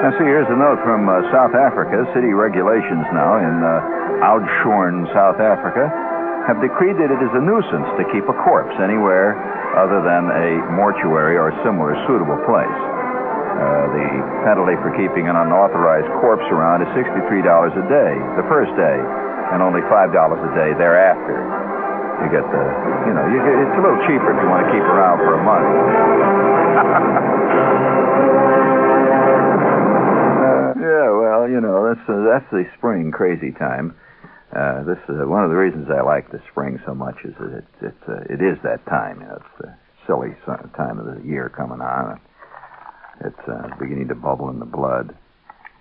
Now, see, here's a note from South Africa. City regulations now in Oudtshoorn, South Africa, have decreed that it is a nuisance to keep a corpse anywhere other than a mortuary or similar suitable place. The penalty for keeping an unauthorized corpse around is $63 a day, the first day, and only $5 a day thereafter. You get the, it's a little cheaper if you want to keep around for a month. That's the spring crazy time. This is one of the reasons I like the spring so much is that it is that time. It's the silly time of the year coming on. It's beginning to bubble in the blood,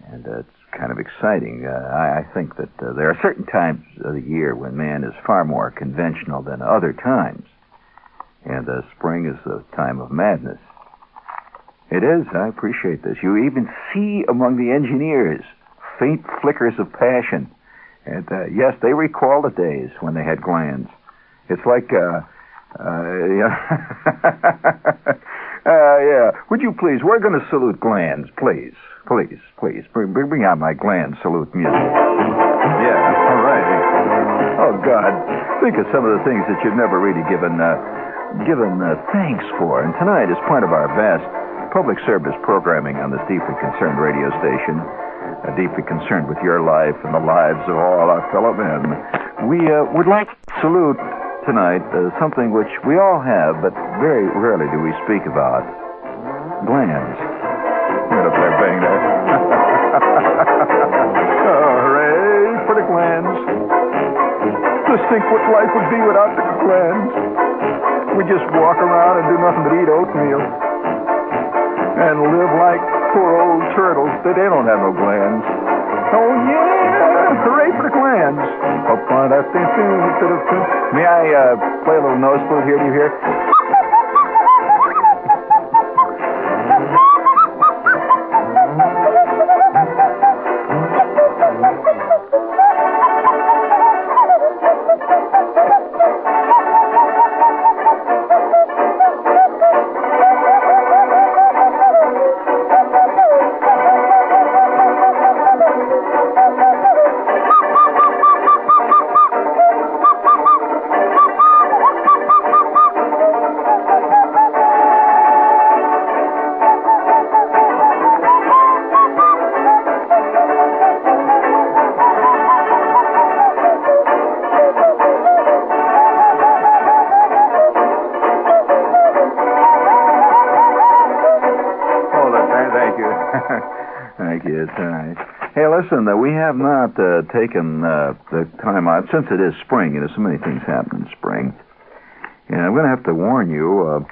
and it's kind of exciting. I think that there are certain times of the year when man is far more conventional than other times, and spring is the time of madness. It is. I appreciate this. You even see among the engineers faint flickers of passion. And, yes, they recall the days when they had glands. It's like, yeah. Would you please, we're going to salute glands, please. Please. Bring out my gland salute music. Yeah, all right. Oh, God. Think of some of the things that you've never really given thanks for. And tonight, as part of our vast public service programming on this deeply concerned radio station, deeply concerned with your life and the lives of all our fellow men, we would like to salute tonight something which we all have, but very rarely do we speak about. Glands. Right up there, bang there. Oh, hooray for the glands. Just think what life would be without the glands. We just walk around and do nothing but eat oatmeal. And live like poor old turtles. They don't have no glands. Oh, yeah! Hooray for the glands. May I play a little nose flute here? Do you hear? Thank you. It's all right. Hey, listen, we have not taken the time out, since it is spring, so many things happen in spring. And I'm going to have to warn you.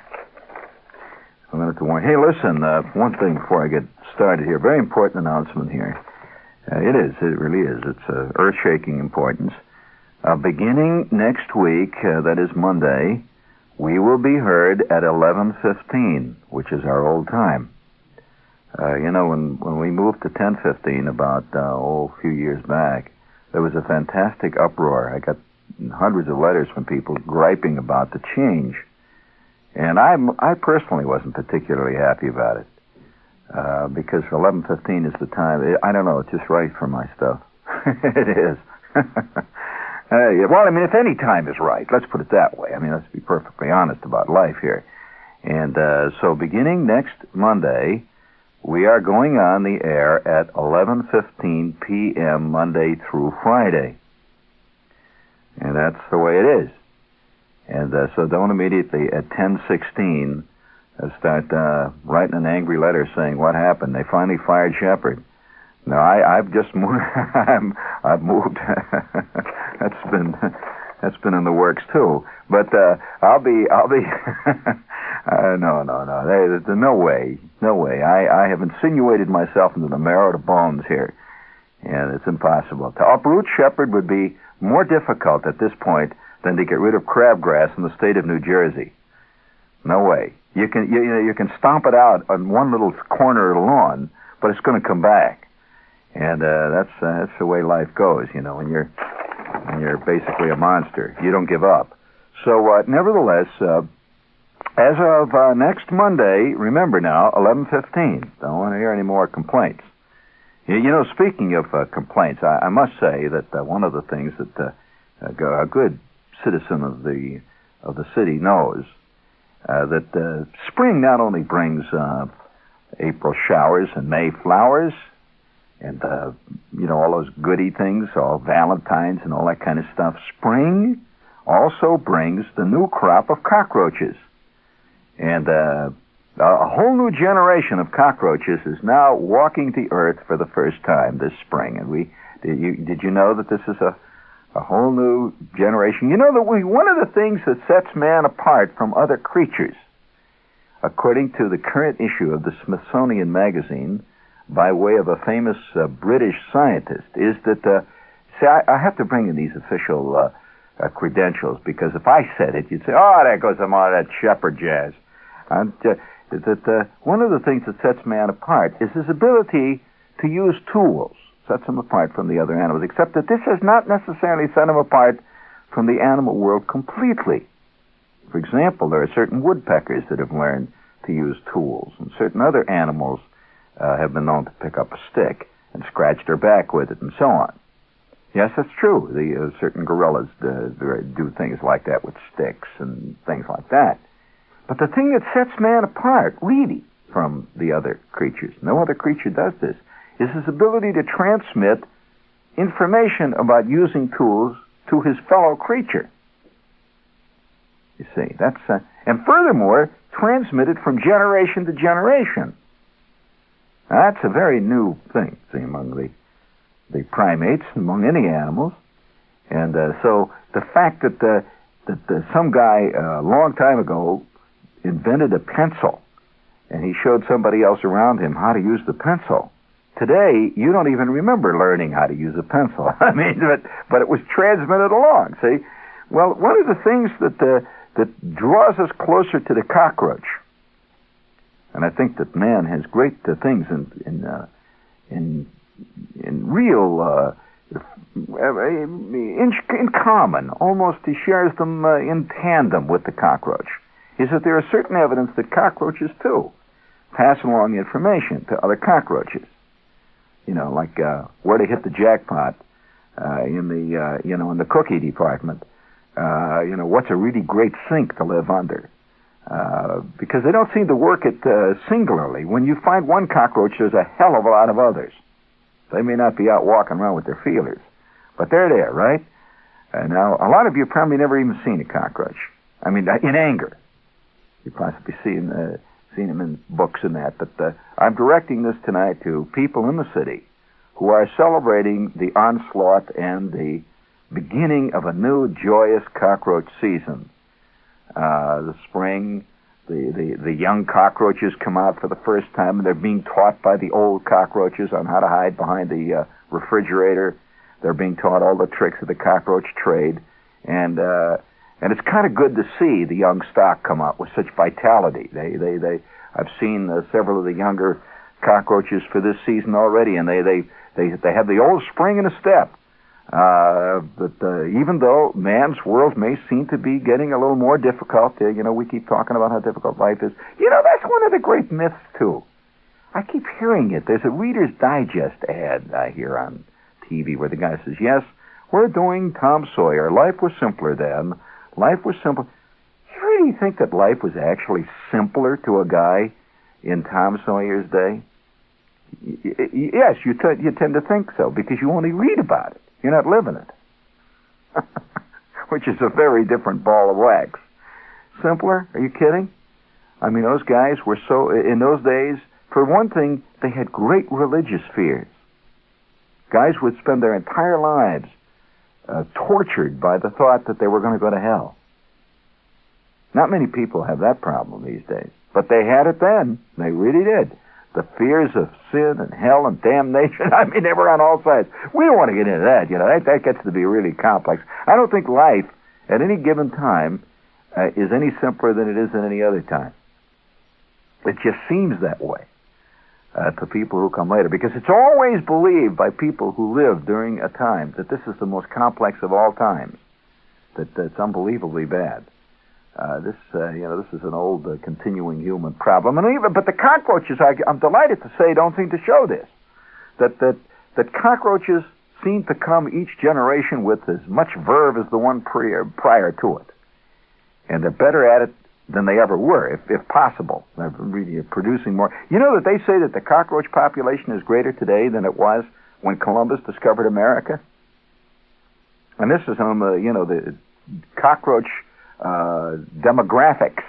Hey, listen, one thing before I get started here. Very important announcement here. It really is. It's earth-shaking importance. Beginning next week, that is Monday, we will be heard at 11:15, which is our old time. When we moved to 10:15 about a few years back, there was a fantastic uproar. I got hundreds of letters from people griping about the change, and I personally wasn't particularly happy about it because 11:15 is the time. I don't know, it's just right for my stuff. It is. Well, if any time is right, let's put it that way. Let's be perfectly honest about life here. And so beginning next Monday, we are going on the air at 11:15 p.m. Monday through Friday. And that's the way it is. And so don't immediately at 10:16 start writing an angry letter saying, what happened? They finally fired Shepard. No, I've just moved. I've moved. That's been in the works too. But I'll be. No. There's no way. I have insinuated myself into the marrow of the bones here, and it's impossible. To uproot Shepard would be more difficult at this point than to get rid of crabgrass in the state of New Jersey. No way. You can stomp it out on one little corner of the lawn, but it's going to come back. And that's the way life goes, when you're basically a monster. You don't give up. So, nevertheless, as of next Monday, remember now, 11:15. Don't want to hear any more complaints. Speaking of complaints, I must say that one of the things that a good citizen of the city knows that spring not only brings April showers and May flowers and all those goody things, all Valentines and all that kind of stuff. Spring also brings the new crop of cockroaches, and a whole new generation of cockroaches is now walking the earth for the first time this spring. And did you know that this is a whole new generation? You know that one of the things that sets man apart from other creatures, according to the current issue of the Smithsonian Magazine, by way of a famous British scientist, is that, I have to bring in these official credentials, because if I said it, you'd say, oh, there goes some of that shepherd jazz. One of the things that sets man apart is his ability to use tools, sets him apart from the other animals, except that this has not necessarily set him apart from the animal world completely. For example, there are certain woodpeckers that have learned to use tools, and certain other animals have been known to pick up a stick and scratch their back with it, and so on. Yes, that's true. Certain gorillas do things like that with sticks and things like that. But the thing that sets man apart, really, from the other creatures, no other creature does this, is his ability to transmit information about using tools to his fellow creature. You see, and furthermore, transmitted from generation to generation. Now, that's a very new thing, see, among the primates, among any animals. And so the fact that some guy a long time ago invented a pencil, and he showed somebody else around him how to use the pencil. Today, you don't even remember learning how to use a pencil. I mean, but it was transmitted along, see? Well, one of the things that draws us closer to the cockroach, and I think that man has great things in real in common. Almost he shares them in tandem with the cockroach. Is that there is certain evidence that cockroaches too pass along information to other cockroaches. Like where to hit the jackpot in the cookie department. What's a really great sink to live under. Because they don't seem to work it singularly. When you find one cockroach, there's a hell of a lot of others. They may not be out walking around with their feelers, but they're there, right? Now, a lot of you probably never even seen a cockroach. I mean, in anger. You've possibly seen them in books and that, but I'm directing this tonight to people in the city who are celebrating the onslaught and the beginning of a new joyous cockroach season. The spring, the young cockroaches come out for the first time, and they're being taught by the old cockroaches on how to hide behind the refrigerator. They're being taught all the tricks of the cockroach trade, and it's kind of good to see the young stock come up with such vitality. I've seen several of the younger cockroaches for this season already, and they have the old spring in a step. But even though man's world may seem to be getting a little more difficult, we keep talking about how difficult life is. That's one of the great myths too. I keep hearing it. There's a Reader's Digest ad I hear on TV where the guy says, "Yes, we're doing Tom Sawyer. Life was simpler then. Life was simpler." You really think that life was actually simpler to a guy in Tom Sawyer's day? Yes, you tend to think so, because you only read about it. You're not living it. Which is a very different ball of wax. Simpler? Are you kidding? I mean, those guys were so... In those days, for one thing, they had great religious fears. Guys would spend their entire lives tortured by the thought that they were going to go to hell. Not many people have that problem these days. But they had it then. They really did. The fears of sin and hell and damnation. I mean, they were on all sides. We don't want to get into that. That gets to be really complex. I don't think life at any given time is any simpler than it is at any other time. It just seems that way to people who come later, because it's always believed by people who lived during a time that this is the most complex of all times. That it's unbelievably bad. This is an old continuing human problem. But the cockroaches, I'm delighted to say, don't seem to show this. that cockroaches seem to come each generation with as much verve as the one prior to it. And they're better at it than they ever were, if possible. They're really producing more. You know that they say that the cockroach population is greater today than it was when Columbus discovered America? And this is on the cockroach demographics.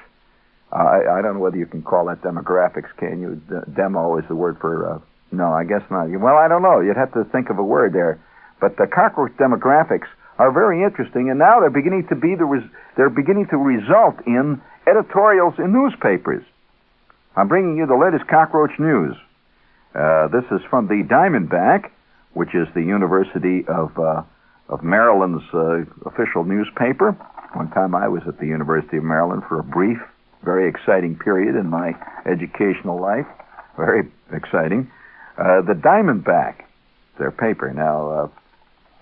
I don't know whether you can call that demographics, can you? Demo is the word for... no, I guess not. Well, I don't know. You'd have to think of a word there. But the cockroach demographics are very interesting, and now they're beginning to result in editorials in newspapers. I'm bringing you the latest cockroach news. This is from the Diamondback, which is the University of Maryland's official newspaper. One time I was at the University of Maryland for a brief, very exciting period in my educational life. Very exciting. The Diamondback, their paper. Now,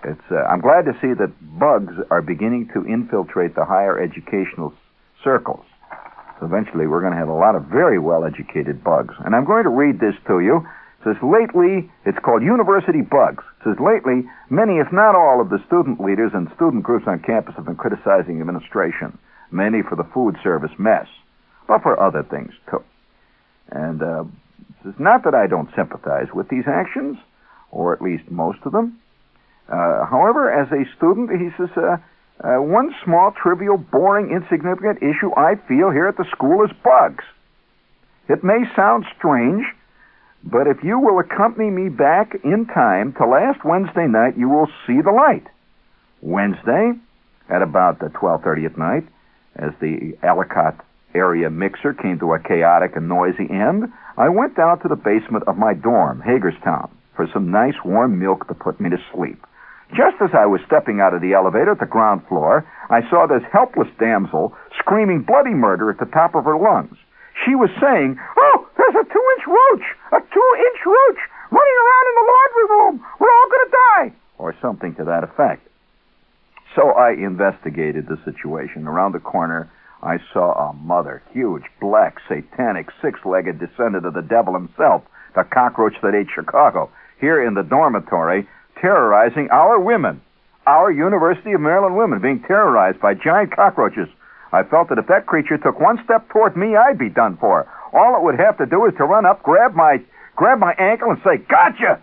I'm glad to see that bugs are beginning to infiltrate the higher educational circles. So eventually we're going to have a lot of very well-educated bugs. And I'm going to read this to you. It says, lately, it's called University Bugs. It says, lately, many, if not all, of the student leaders and student groups on campus have been criticizing administration, mainly for the food service mess, but for other things, too. And it's not that I don't sympathize with these actions, or at least most of them. However, as a student, he says, one small, trivial, boring, insignificant issue I feel here at the school is bugs. It may sound strange, but if you will accompany me back in time to last Wednesday night, you will see the light. Wednesday, at about 12:30 at night, as the Ellicott area mixer came to a chaotic and noisy end, I went down to the basement of my dorm, Hagerstown, for some nice warm milk to put me to sleep. Just as I was stepping out of the elevator at the ground floor, I saw this helpless damsel screaming bloody murder at the top of her lungs. She was saying, "Oh, there's a 2-inch roach! A 2-inch roach running around in the laundry room! We're all going to die!" Or something to that effect. So I investigated the situation. Around the corner, I saw a mother, huge, black, satanic, six-legged descendant of the devil himself, the cockroach that ate Chicago, here in the dormitory, terrorizing our women, our University of Maryland women, being terrorized by giant cockroaches. I felt that if that creature took one step toward me, I'd be done for. All it would have to do is to run up, grab my ankle and say, "Gotcha!"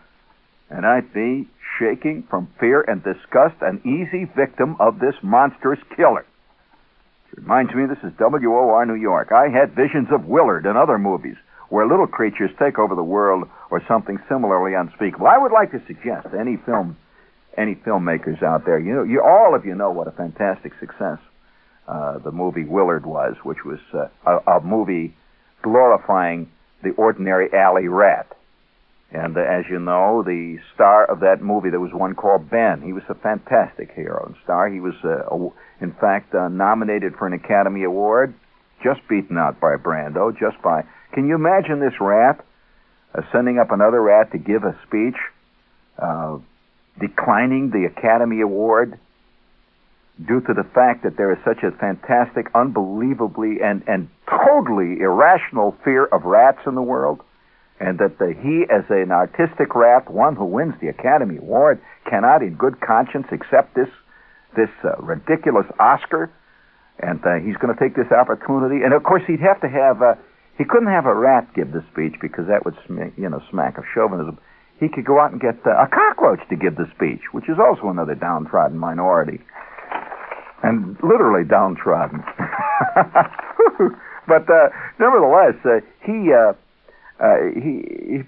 And I'd be shaking from fear and disgust, an easy victim of this monstrous killer. It reminds me, this is WOR New York. I had visions of Willard and other movies where little creatures take over the world or something similarly unspeakable. I would like to suggest to any filmmakers out there, all of you know what a fantastic success the movie Willard was, which was a movie glorifying the ordinary alley rat. And as you know, the star of that movie, there was one called Ben. He was a fantastic hero and star. He was, in fact, nominated for an Academy Award, just beaten out by Brando, Can you imagine this rat sending up another rat to give a speech, declining the Academy Award due to the fact that there is such a fantastic, unbelievably, and totally irrational fear of rats in the world, and that he, as an artistic rat, one who wins the Academy Award, cannot in good conscience accept this ridiculous Oscar, and he's going to take this opportunity. And of course, he'd have to have he couldn't have a rat give the speech because that would smack of chauvinism. He could go out and get a cockroach to give the speech, which is also another downtrodden minority, and literally downtrodden. But nevertheless, he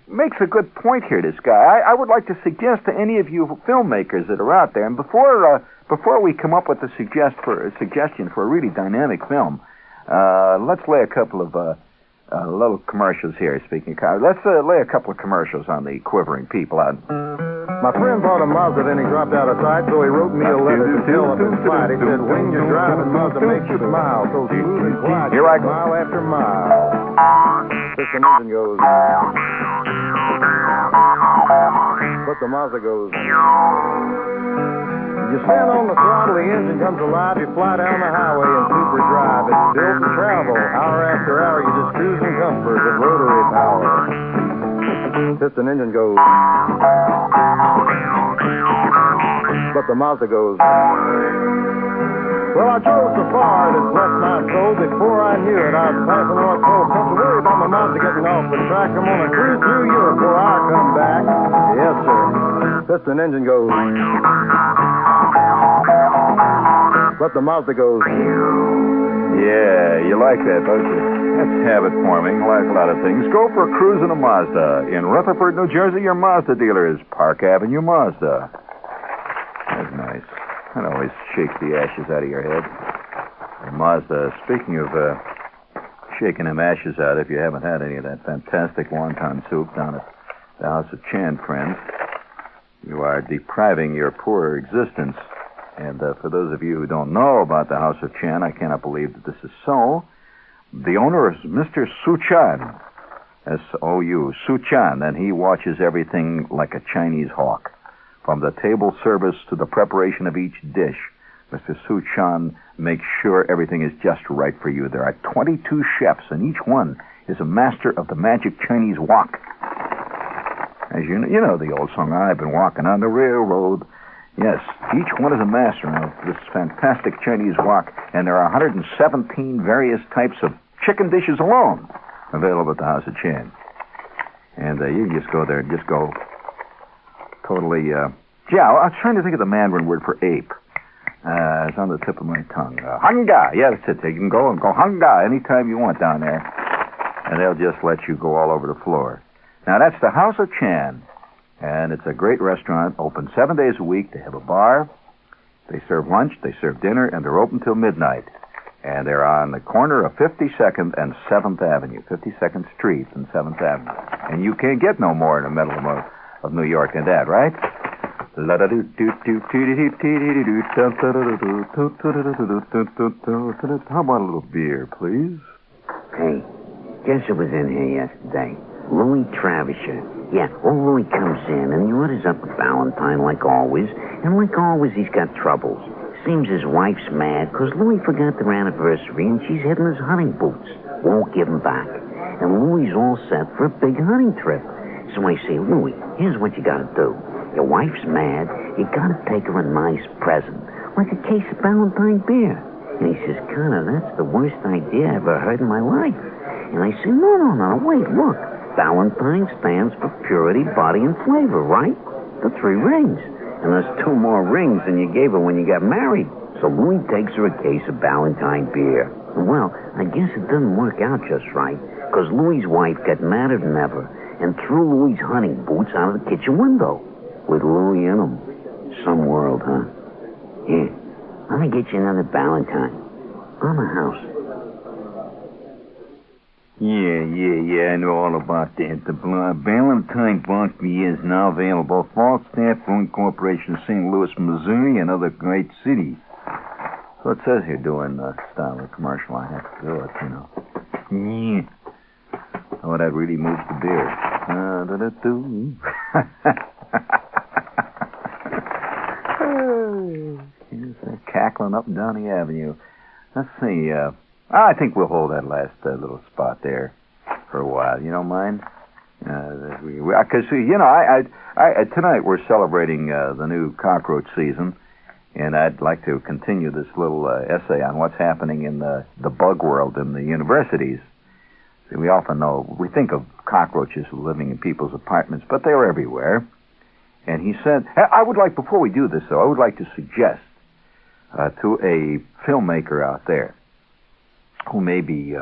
makes a good point here, this guy. I would like to suggest to any of you filmmakers that are out there, and before we come up with a suggestion for a really dynamic film, let's lay a couple of little commercials here. Speaking of, let's lay a couple of commercials on the quivering people out. My friend bought a Mazda, then he dropped out of sight, so he wrote me a letter to tell him his plight. He said, "When you're driving, Mazda makes you smile, so smooth and quiet, Here I go. mile after mile." System engine goes, but the Mazda goes. You stand on the throttle, the engine comes alive, you fly down the highway in super drive. It's built to travel, hour after hour, you just cruise in comfort with rotary power. Piston engine goes. But the Mazda goes. Well, I drove so far that blessed my soul. Before I knew it, I was passing the North Pole. Don't you worry about my Mazda getting off the track. I'm gonna cruise through Europe before I come back. Yes, sir. Piston engine goes. But the Mazda goes. Yeah, you like that, don't you? That's habit forming, like a lot of things. Go for a cruise in a Mazda. In Rutherford, New Jersey, your Mazda dealer is Park Avenue Mazda. That's nice. That always shakes the ashes out of your head. And Mazda, speaking of shaking them ashes out, if you haven't had any of that fantastic wonton soup down at the House of Chan, friends, you are depriving your poor existence. And for those of you who don't know about the House of Chan, I cannot believe that this is so. The owner is Mr. Su Chan, S-O-U, Su Chan, and he watches everything like a Chinese hawk. From the table service to the preparation of each dish, Mr. Su Chan makes sure everything is just right for you. There are 22 chefs, and each one is a master of the magic Chinese wok. As you know the old song, I've been walking on the railroad. Yes, each one is a master of this fantastic Chinese wok, and there are 117 various types of chicken dishes alone available at the House of Chan. And you can just go there and just go totally... I was trying to think of the Mandarin word for ape. It's on the tip of my tongue. Hanga! Yeah, that's it. You can go and go hanga anytime you want down there, and they'll just let you go all over the floor. Now, that's the House of Chan. And it's a great restaurant, open 7 days a week. They have a bar. They serve lunch, they serve dinner, and they're open till midnight. And they're on the corner of 52nd and 7th Avenue, 52nd Street and 7th Avenue. And you can't get no more in the middle of New York than that, right? How about a little beer, please? Hey, guess who was in here yesterday? Louis Travisher. Yeah, old Louis comes in and he orders up a Valentine like always. And like always, he's got troubles. Seems his wife's mad because Louis forgot their anniversary and she's hidden his hunting boots. Won't give them back. And Louis's all set for a big hunting trip. So I say, Louis, here's what you gotta do. Your wife's mad. You gotta take her a nice present. Like a case of Valentine beer. And he says, Connor, that's the worst idea I ever heard in my life. And I say, no, wait, look. Valentine stands for purity, body, and flavor, right? The 3 rings. And there's 2 more rings than you gave her when you got married. So Louis takes her a case of Valentine beer. Well, I guess it didn't work out just right, because Louis's wife got madder than ever and threw Louis's hunting boots out of the kitchen window with Louis in them. Some world, huh? Here, let me get you another Valentine. On the house. Yeah, I know all about that. The Valentine Blanc beer is now available at Falls Staff Brewing Corporation, St. Louis, Missouri, and other great cities. So it says here, doing style of commercial, I have to do it, you know. Yeah. Oh, that really moves the beer. He's cackling up and down the avenue. Let's see, I think we'll hold that last little spot there for a while. You don't mind? Because, tonight we're celebrating the new cockroach season, and I'd like to continue this little essay on what's happening in the bug world in the universities. See, we think of cockroaches living in people's apartments, but they're everywhere. And he said, before we do this, though, I would like to suggest to a filmmaker out there who may be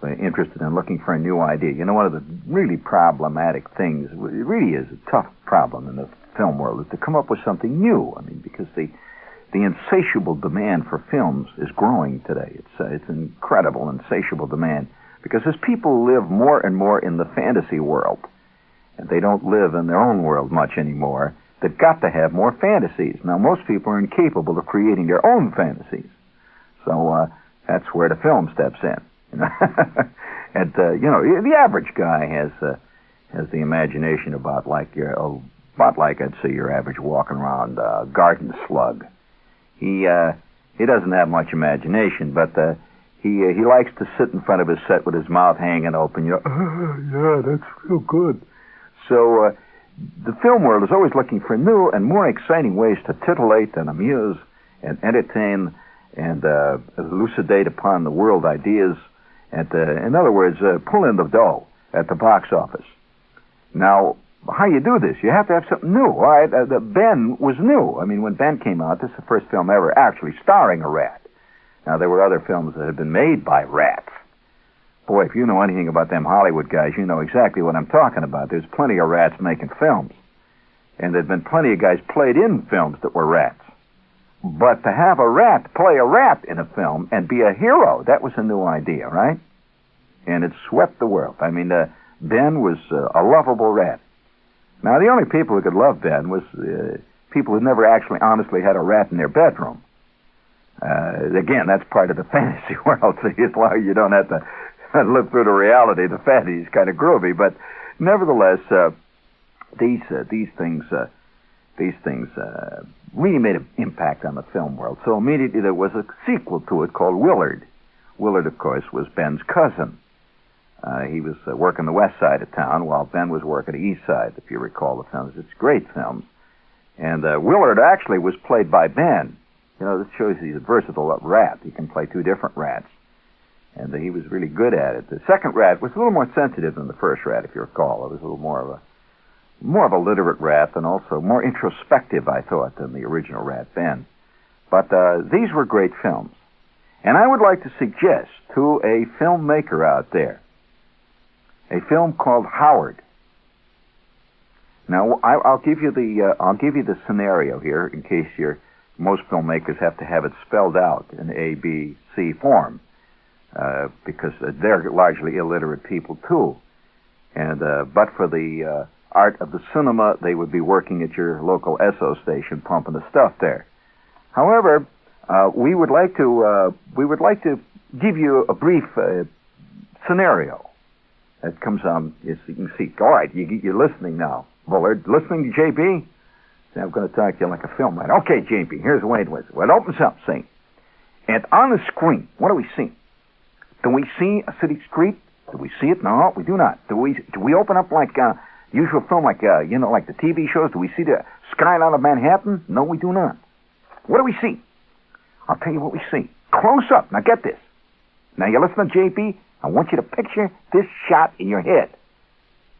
interested in looking for a new idea. You know, one of the really problematic things, it really is a tough problem in the film world, is to come up with something new. I mean, because the insatiable demand for films is growing today. It's an incredible, insatiable demand. Because as people live more and more in the fantasy world, and they don't live in their own world much anymore, they've got to have more fantasies. Now, most people are incapable of creating their own fantasies. So that's where the film steps in. You know? And, the average guy has the imagination about like I'd say your average walking around garden slug. He doesn't have much imagination, but he likes to sit in front of his set with his mouth hanging open. Yeah, that's real good. So the film world is always looking for new and more exciting ways to titillate and amuse and entertain and elucidate upon the world ideas and, in other words, pull in the dough at the box office. Now, how you do this? You have to have something new, all right? Ben was new. I mean, when Ben came out, this is the first film ever actually starring a rat. Now, there were other films that had been made by rats. Boy, if you know anything about them Hollywood guys, you know exactly what I'm talking about. There's plenty of rats making films. And there've been plenty of guys played in films that were rats. But to have a rat play a rat in a film and be a hero, that was a new idea, right? And it swept the world. I mean, Ben was a lovable rat. Now, the only people who could love Ben was people who never actually honestly had a rat in their bedroom. Again, that's part of the fantasy world. So you don't have to live through the reality. The fantasy is kind of groovy, but nevertheless, these things really made an impact on the film world. So immediately there was a sequel to it called Willard. Willard, of course, was Ben's cousin. He was working the west side of town while Ben was working the east side, if you recall the films. It's great films. And Willard actually was played by Ben. You know, this shows he's a versatile rat. He can play two different rats. And he was really good at it. The second rat was a little more sensitive than the first rat, if you recall. It was a little more of a literate rat and also more introspective, I thought, than the original rat, Ben. But these were great films. And I would like to suggest to a filmmaker out there a film called Howard. Now, I'll give you the scenario here in case most filmmakers have to have it spelled out in A, B, C form because they're largely illiterate people too. And but for the art of the cinema, they would be working at your local Esso station pumping the stuff there. However, we would like to give you a brief scenario that comes on. As you can see, all right, you're listening now, Bullard. Listening to JB? See, I'm going to talk to you like a film writer. Okay, JB, here's the way it was. Well, it opens up, see, and on the screen, what do we see? Do we see a city street? Do we see it? No, we do not. Do we open up like usual film, like like the TV shows? Do we see the skyline of Manhattan? No, we do not. What do we see? I'll tell you what we see. Close up. Now get this. Now you listen to JB. I want you to picture this shot in your head.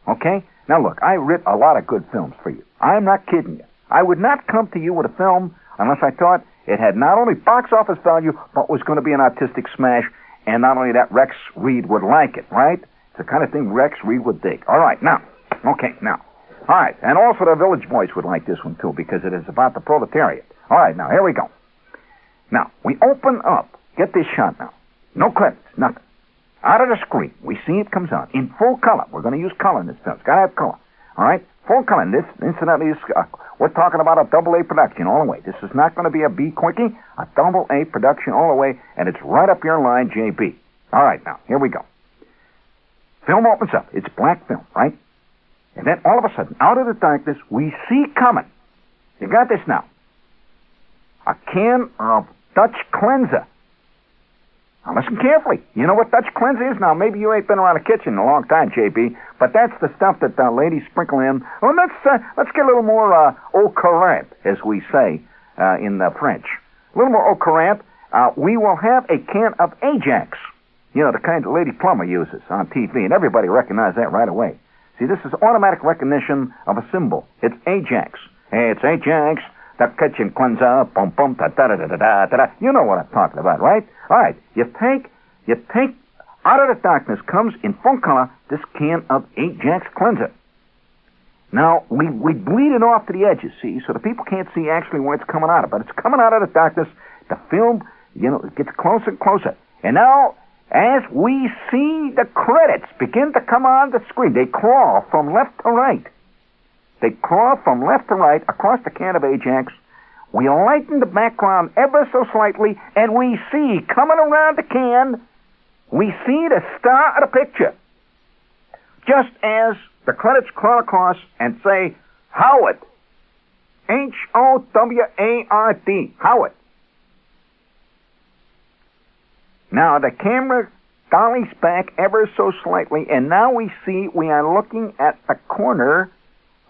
Okay? Now look, I writ a lot of good films for you. I'm not kidding you. I would not come to you with a film unless I thought it had not only box office value, but was going to be an artistic smash, and not only that, Rex Reed would like it, right? It's the kind of thing Rex Reed would dig. All right, now. Okay, now. All right, and also the Village Boys would like this one, too, because it is about the proletariat. All right, now, here we go. Now, we open up. Get this shot now. No credits, nothing. Out of the screen, we see it comes on in full color. We're going to use color in this film. It's got to have color. All right? Full color. And this, incidentally, is, we're talking about a double-A production all the way. This is not going to be a B quickie, a double-A production all the way, and it's right up your line, JB. All right, now, here we go. Film opens up. It's black film, right? And then all of a sudden, out of the darkness, we see coming. You got this now. A can of Dutch cleanser. Now listen carefully. You know what Dutch cleanser is? Now, maybe you ain't been around a kitchen in a long time, JB, but that's the stuff that ladies sprinkle in. Well, let's get a little more au courant, as we say in French. A little more au courant. We will have a can of Ajax. You know, the kind that Lady Plummer uses on TV, and everybody recognizes that right away. See, this is automatic recognition of a symbol. It's Ajax. Hey, it's Ajax. The kitchen cleanser, bum bum, da da da da da da da. You know what I'm talking about, right? All right. You take out of the darkness comes in full color this can of Ajax cleanser. Now we bleed it off to the edges, see, so the people can't see actually where it's coming out of, but it's coming out of the darkness. The film, it gets closer and closer, and now as we see the credits begin to come on the screen, they crawl from left to right. They crawl from left to right across the can of Ajax. We lighten the background ever so slightly, and we see, coming around the can, we see the star of the picture. Just as the credits crawl across and say, Howard. Howard. Howard. Now, the camera dolly's back ever so slightly, and now we are looking at the corner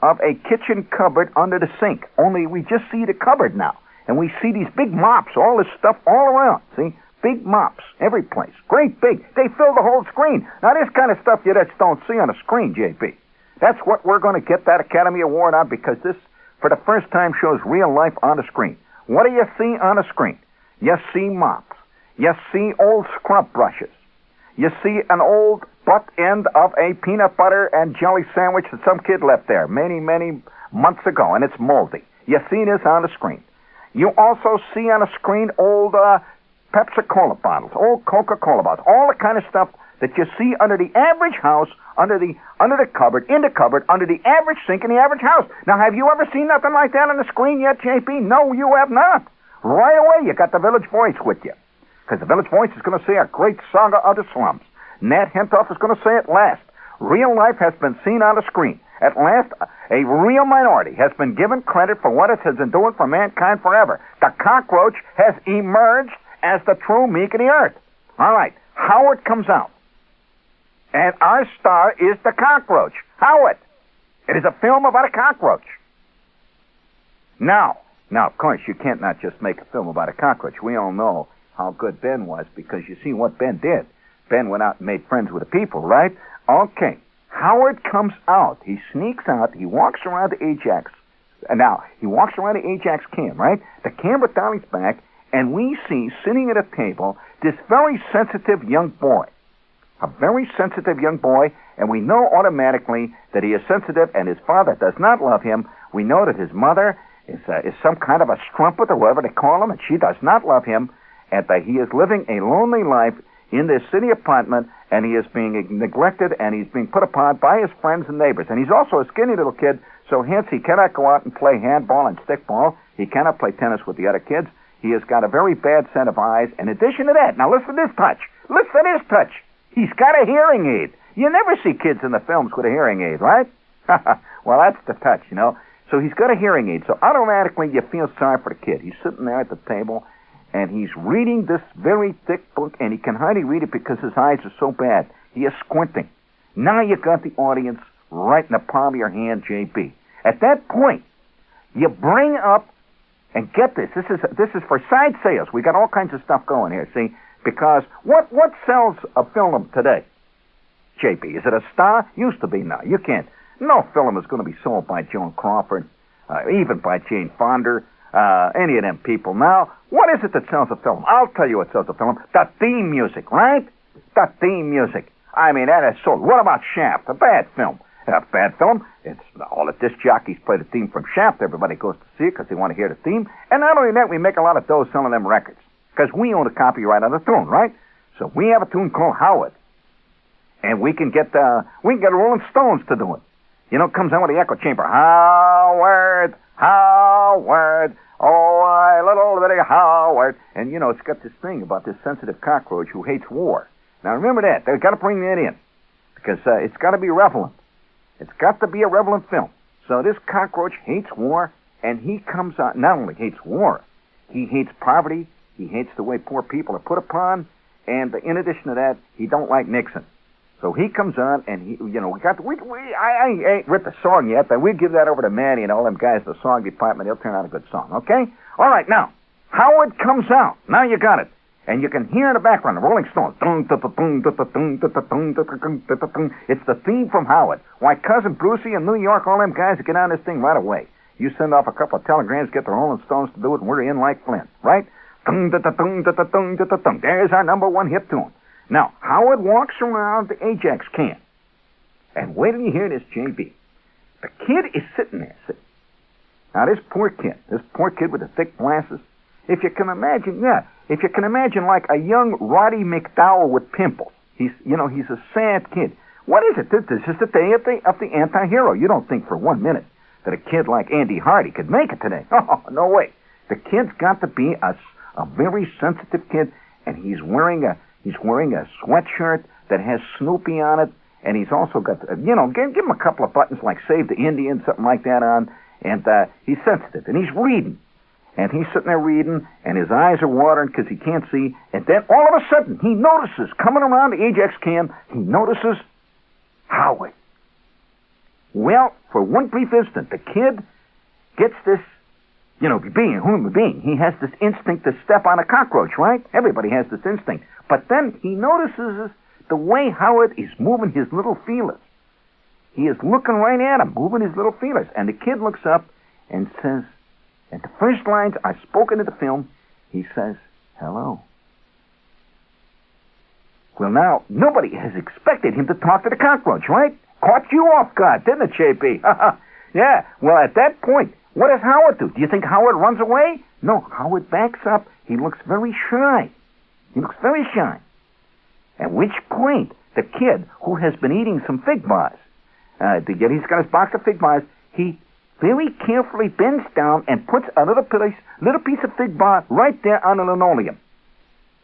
of a kitchen cupboard under the sink. Only we just see the cupboard now. And we see these big mops, all this stuff all around. See? Big mops, every place. Great big. They fill the whole screen. Now, this kind of stuff you just don't see on a screen, JP. That's what we're going to get that Academy Award on, because this, for the first time, shows real life on the screen. What do you see on the screen? You see mops. You see old scrub brushes. You see an old butt end of a peanut butter and jelly sandwich that some kid left there many, many months ago, and it's moldy. You see this on the screen. You also see on the screen old Pepsi-Cola bottles, old Coca-Cola bottles, all the kind of stuff that you see under the average house, under the cupboard, in the cupboard, under the average sink in the average house. Now, have you ever seen nothing like that on the screen yet, JP? No, you have not. Right away, you got the Village Voice with you, because the Village Voice is going to say a great saga of the slums. Nat Hentoff is going to say it last. Real life has been seen on the screen. At last, a real minority has been given credit for what it has been doing for mankind forever. The cockroach has emerged as the true meek of the earth. All right, Howard comes out. And our star is the cockroach. Howard. It is a film about a cockroach. Now, of course, you can't not just make a film about a cockroach. We all know how good Ben was, because you see what Ben did. Ben went out and made friends with the people, right? Okay. Howard comes out. He sneaks out. He walks around the Ajax. Now, he walks around the Ajax camp, right? The camp with Dolly's back, and we see, sitting at a table, this very sensitive young boy. A very sensitive young boy, and we know automatically that he is sensitive, and his father does not love him. We know that his mother is some kind of a strumpet, or whatever they call him, and she does not love him, and that he is living a lonely life in this city apartment, and he is being neglected, and he's being put upon by his friends and neighbors. And he's also a skinny little kid, so hence he cannot go out and play handball and stickball. He cannot play tennis with the other kids. He has got a very bad set of eyes. In addition to that, now listen to this touch. Listen to this touch. He's got a hearing aid. You never see kids in the films with a hearing aid, right? Well, that's the touch, you know. So he's got a hearing aid, so automatically you feel sorry for the kid. He's sitting there at the table, and he's reading this very thick book, and he can hardly read it because his eyes are so bad. He is squinting. Now you got the audience right in the palm of your hand, JB. At that point, you bring up, and get this, this is for side sales. We got all kinds of stuff going here, see? Because what sells a film today, JP? Is it a star? Used to be now. You can't. No film is going to be sold by Joan Crawford, even by Jane Fonda, any of them people. Now, what is it that sells a film? I'll tell you what sells a film. The theme music, right? The theme music. I mean, that is sold. What about Shaft? A bad film. A bad film. It's all the disc jockeys play the theme from Shaft. Everybody goes to see it because they want to hear the theme. And not only that, we make a lot of dough selling them records, because we own the copyright on the tune, right? So we have a tune called Howard, and we can get Rolling Stones to do it. You know, it comes out with the echo chamber. Howard, Howard, oh, I little bitty Howard. And, you know, it's got this thing about this sensitive cockroach who hates war. Now, remember that. They've got to bring that in, because it's got to be relevant. It's got to be a relevant film. So this cockroach hates war, and he comes out, not only hates war, he hates poverty, he hates the way poor people are put upon, and in addition to that, he don't like Nixon. So he comes on, and he, you know, I ain't written the song yet, but we'll give that over to Manny and all them guys in the song department. They'll turn out a good song, okay? All right, now, Howard comes out. Now you got it. And you can hear in the background the Rolling Stones. It's the theme from Howard. Why, Cousin Brucey in New York, all them guys get on this thing right away. You send off a couple of telegrams, get the Rolling Stones to do it, and we're in like Flint, right? There's our number one hit tune. Now, Howard walks around the Ajax camp. And wait till you hear this, JB. The kid is sitting there. Now, this poor kid with the thick glasses, if you can imagine like a young Roddy McDarrah with pimples. He's a sad kid. What is it? This is the day of the anti-hero. You don't think for 1 minute that a kid like Andy Hardy could make it today. Oh, no way. The kid's got to be a very sensitive kid, and he's wearing a sweatshirt that has Snoopy on it, and he's also got, give him a couple of buttons like Save the Indian, something like that on, and he's sensitive, and he's reading. and he's sitting there reading, and his eyes are watering because he can't see, and then all of a sudden, he notices, coming around the Ajax can, he notices Howard. Well, for one brief instant, the kid gets this, being a human being, he has this instinct to step on a cockroach, right? Everybody has this instinct. But then he notices the way Howard is moving his little feelers. He is looking right at him, moving his little feelers. And the kid looks up and says, at the first lines are spoken in the film, he says, hello. Well, now, nobody has expected him to talk to the cockroach, right? Caught you off guard, didn't it, JP? Yeah, well, at that point, what does Howard do? Do you think Howard runs away? No, Howard backs up. He looks very shy. At which point, the kid, who has been eating some fig bars, he's got his box of fig bars, he very carefully bends down and puts a little piece of fig bar right there on the linoleum.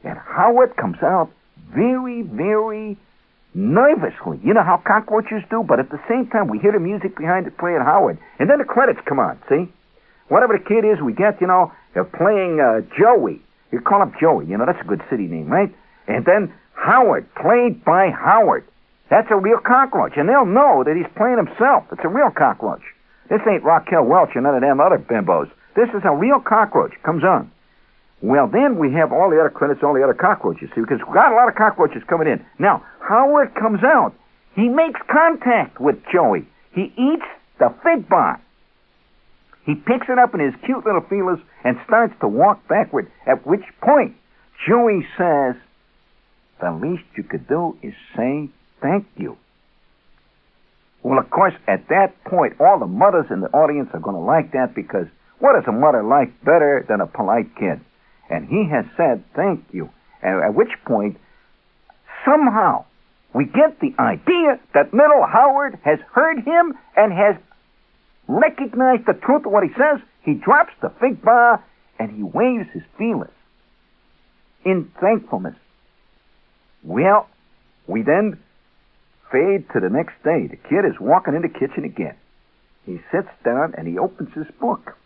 And Howard comes out very, very nervously. You know how cockroaches do, but at the same time, we hear the music behind it playing Howard. And then the credits come on, see? Whatever the kid is, we get, they're playing Joey. You call him Joey, that's a good city name, right? And then Howard, played by Howard. That's a real cockroach, and they'll know that he's playing himself. It's a real cockroach. This ain't Raquel Welch or none of them other bimbos. This is a real cockroach. Comes on. Well, then we have all the other credits, all the other cockroaches, see, because we've got a lot of cockroaches coming in. Now, Howard comes out. He makes contact with Joey. He eats the fig bar. He picks it up in his cute little feelers and starts to walk backward, at which point Joey says, the least you could do is say thank you. Well, of course, at that point, all the mothers in the audience are going to like that, because what does a mother like better than a polite kid? And he has said thank you. And at which point, somehow, we get the idea that little Howard has heard him and has recognized the truth of what he says. He drops the fig bar and he waves his feelers in thankfulness. Well, we then fade to the next day. The kid is walking in the kitchen again. He sits down and he opens his book.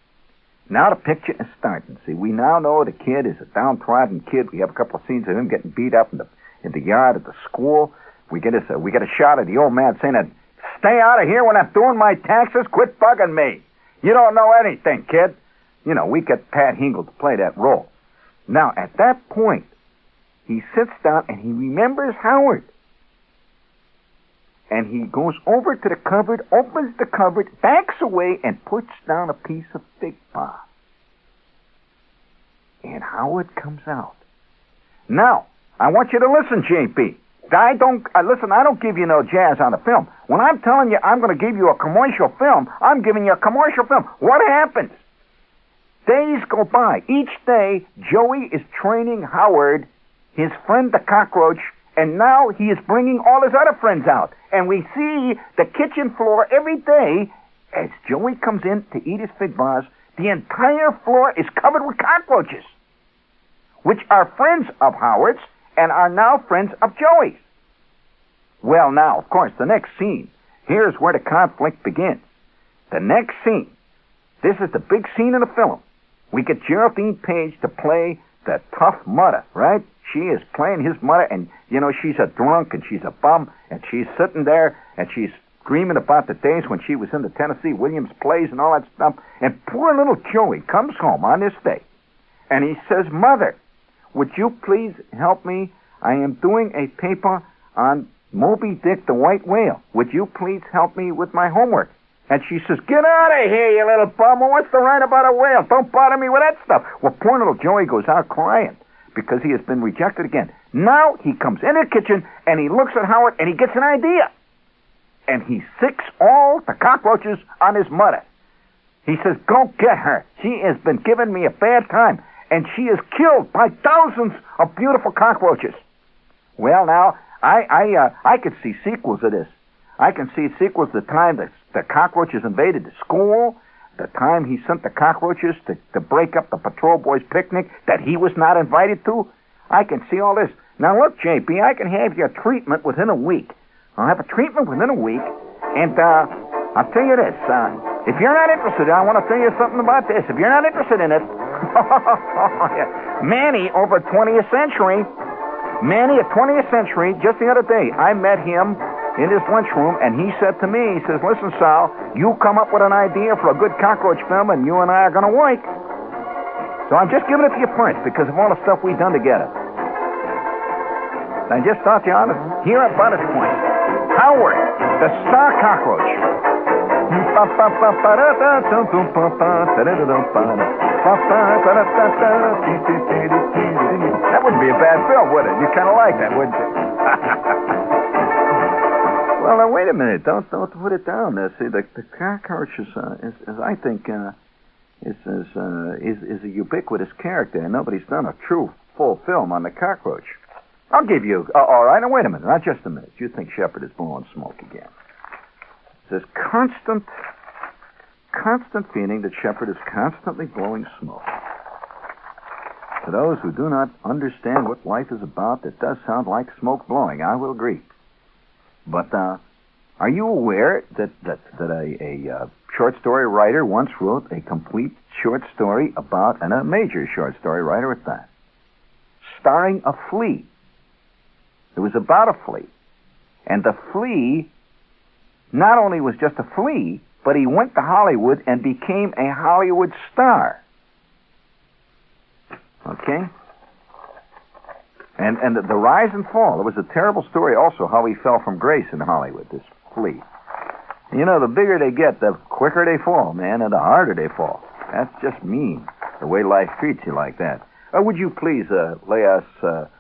Now the picture is starting. See, we now know the kid is a downtrodden kid. We have a couple of scenes of him getting beat up in the yard at the school. We get a shot of the old man saying that, stay out of here when I'm doing my taxes. Quit bugging me. You don't know anything, kid. We get Pat Hingle to play that role. Now, at that point, he sits down and he remembers Howard. And he goes over to the cupboard, opens the cupboard, backs away, and puts down a piece of fig bar. And Howard comes out. Now, I want you to listen, JP. I don't give you no jazz on the film. When I'm telling you I'm going to give you a commercial film, I'm giving you a commercial film. What happens? Days go by. Each day, Joey is training Howard, his friend the cockroach, and now he is bringing all his other friends out. And we see the kitchen floor every day as Joey comes in to eat his fig bars. The entire floor is covered with cockroaches, which are friends of Howard's and are now friends of Joey's. Well, now, of course, the next scene, here's where the conflict begins. The next scene, this is the big scene in the film. We get Geraldine Page to play the tough mother, right? She is playing his mother, and, she's a drunk, and she's a bum, and she's sitting there, and she's screaming about the days when she was in the Tennessee Williams plays and all that stuff. And poor little Joey comes home on this day, and he says, Mother, would you please help me? I am doing a paper on Moby Dick the White Whale. Would you please help me with my homework? And she says, get out of here, you little bummer. What's the right about a whale? Don't bother me with that stuff. Well, poor little Joey goes out crying because he has been rejected again. Now he comes in the kitchen, and he looks at Howard, and he gets an idea. And he sicks all the cockroaches on his mother. He says, go get her. She has been giving me a bad time, and she is killed by thousands of beautiful cockroaches. Well, now, I could see sequels of this. I can see sequels the time that the cockroaches invaded the school, the time he sent the cockroaches to break up the patrol boys' picnic that he was not invited to. I can see all this. Now, look, JP, I can have your treatment within a week. I'll have a treatment within a week, and I'll tell you this. If you're not interested, I want to tell you something about this. If you're not interested in it, Manny over 20th Century. Manny at 20th Century, just the other day, I met him in his lunchroom, and he said to me, he says, listen, Sal, you come up with an idea for a good cockroach film, and you and I are going to work. So I'm just giving it to you first because of all the stuff we've done together. I just thought you ought to hear about his point. Howard, the star cockroach. That wouldn't be a bad film, would it? You'd kind of like that, wouldn't you? Well, now, wait a minute. Don't put it down. See, the cockroach is I think, is a ubiquitous character, and nobody's done a true full film on the cockroach. I'll give you. All right, now wait a minute. Not just a minute. You think Shepard is blowing smoke again? There's constant feeling that Shepard is constantly blowing smoke. To those who do not understand what life is about, it does sound like smoke blowing. I will agree. But are you aware that a short story writer once wrote a complete short story about, and a major short story writer at that, starring a flea? It was about a flea. And the flea not only was just a flea, but he went to Hollywood and became a Hollywood star. Okay? And the rise and fall. It was a terrible story also how he fell from grace in Hollywood, this flea. You know, the bigger they get, the quicker they fall, man, and the harder they fall. That's just mean, the way life treats you like that. Would you please lay us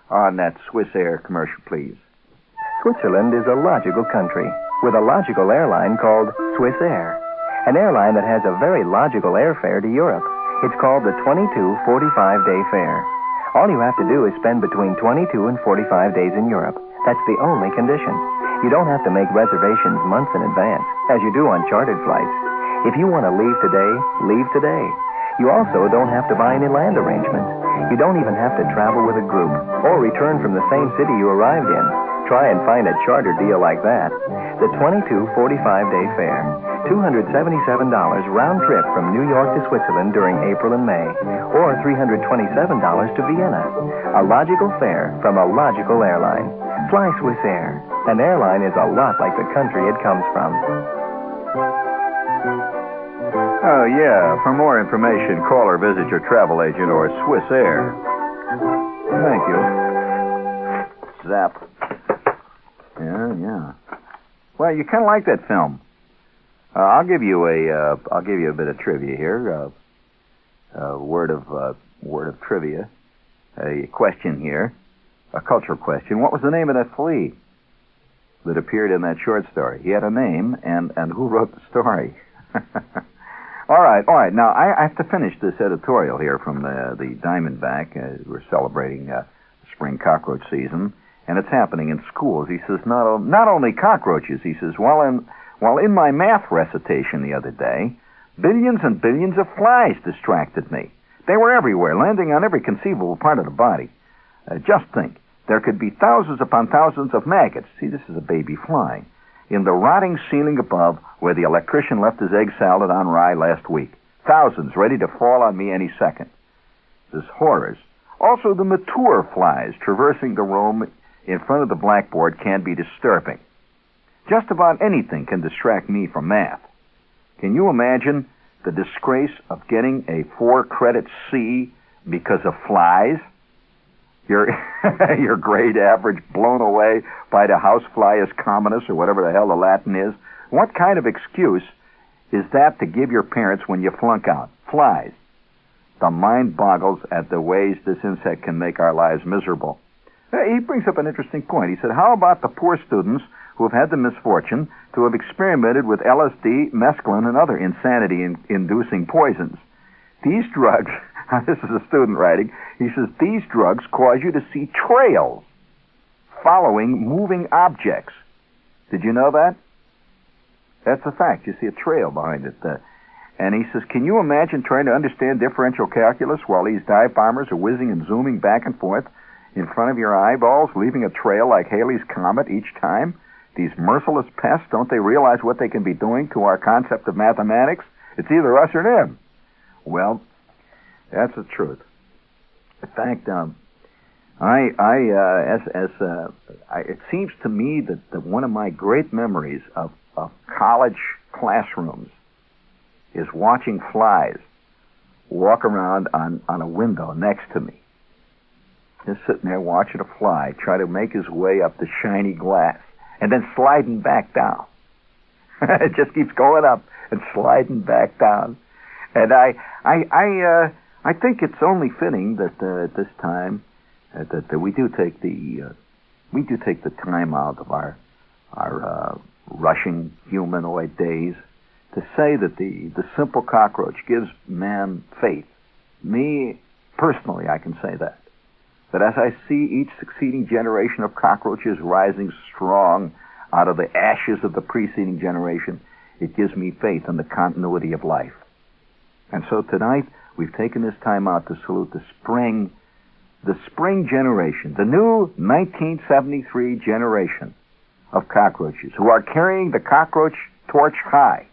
on that Swiss Air commercial, please? Switzerland is a logical country with a logical airline called Swiss Air, an airline that has a very logical airfare to Europe. It's called the 22-45-day fare. All you have to do is spend between 22 and 45 days in Europe. That's the only condition. You don't have to make reservations months in advance, as you do on chartered flights. If you want to leave today, leave today. You also don't have to buy any land arrangements. You don't even have to travel with a group or return from the same city you arrived in. Try and find a charter deal like that. The 22-45-day fare, $277 round trip from New York to Switzerland during April and May, or $327 to Vienna. A logical fare from a logical airline. Fly Swiss Air. An airline is a lot like the country it comes from. Oh, yeah. For more information, call or visit your travel agent or Swiss Air. Thank you. Zap. Yeah. Well, you kind of like that film. I'll give you a bit of trivia here. Word of trivia. A question here, a cultural question. What was the name of that flea that appeared in that short story? He had a name, and who wrote the story? All right. Now, I have to finish this editorial here from the Diamondback. We're celebrating spring cockroach season, and it's happening in schools. He says, not only cockroaches, he says, while in my math recitation the other day, billions and billions of flies distracted me. They were everywhere, landing on every conceivable part of the body. Just think, there could be thousands upon thousands of maggots. See, this is a baby fly. In the rotting ceiling above where the electrician left his egg salad on rye last week. Thousands ready to fall on me any second. This horrors. Also, the mature flies traversing the room in front of the blackboard can be disturbing. Just about anything can distract me from math. Can you imagine the disgrace of getting a 4-credit C because of flies? Your grade average blown away by the housefly communis, or whatever the hell the Latin is. What kind of excuse is that to give your parents when you flunk out? Flies. The mind boggles at the ways this insect can make our lives miserable. He brings up an interesting point. He said, how about the poor students who have had the misfortune to have experimented with LSD, mescaline, and other insanity-inducing poisons? These drugs, this is a student writing, he says, these drugs cause you to see trails following moving objects. Did you know that? That's a fact. You see a trail behind it. And he says, can you imagine trying to understand differential calculus while these dive bombers are whizzing and zooming back and forth in front of your eyeballs, leaving a trail like Halley's Comet each time? These merciless pests, don't they realize what they can be doing to our concept of mathematics? It's either us or them. Well, That's the truth. In fact, it seems to me that one of my great memories of college classrooms is watching flies walk around on a window next to me. Just sitting there watching a fly try to make his way up the shiny glass and then sliding back down. It just keeps going up and sliding back down. And I think it's only fitting that at this time that we do take the time out of our rushing humanoid days to say that the simple cockroach gives man faith. Me personally, I can say that as I see each succeeding generation of cockroaches rising strong out of the ashes of the preceding generation, it gives me faith in the continuity of life. And so tonight, we've taken this time out to salute the spring generation, the new 1973 generation of cockroaches who are carrying the cockroach torch high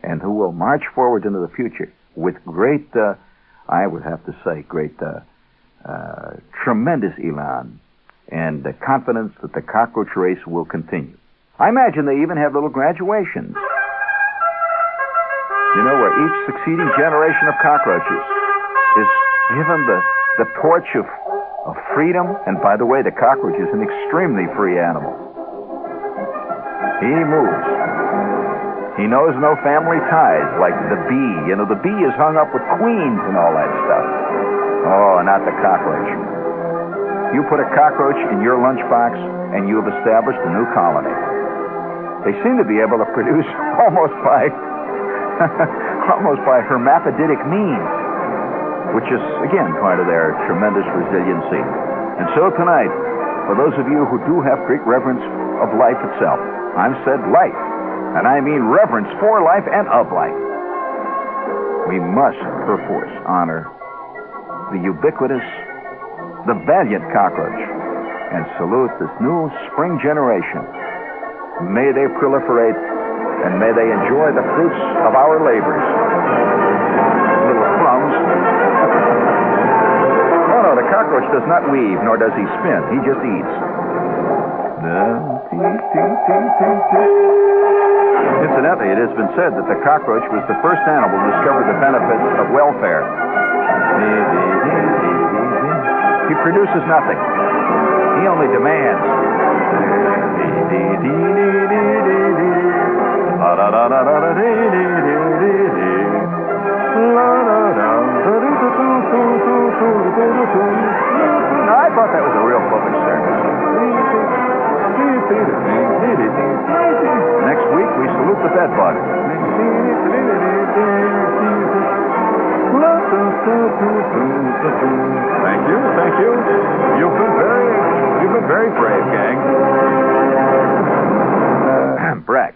and who will march forward into the future with great, I would have to say, tremendous elan and the confidence that the cockroach race will continue. I imagine they even have little graduations, where each succeeding generation of cockroaches is given the torch of freedom. And by the way, the cockroach is an extremely free animal. He moves. He knows no family ties like the bee. The bee is hung up with queens and all that stuff. Oh, not the cockroach. You put a cockroach in your lunchbox and you have established a new colony. They seem to be able to produce almost by hermaphroditic means, which is, again, part of their tremendous resiliency. And so tonight, for those of you who do have great reverence of life itself, I've said life, and I mean reverence for life and of life, we must, perforce, honor the ubiquitous, the valiant cockroach, and salute this new spring generation. May they proliferate, and may they enjoy the fruits of our labors. Little crumbs. Oh no, the cockroach does not weave, nor does he spin. He just eats. Incidentally, it has been said that the cockroach was the first animal to discover the benefits of welfare. He produces nothing. He only demands. No, I thought that was a real public service. Next week, we salute the bedbug. Thank you. You've been very brave, gang. Brack.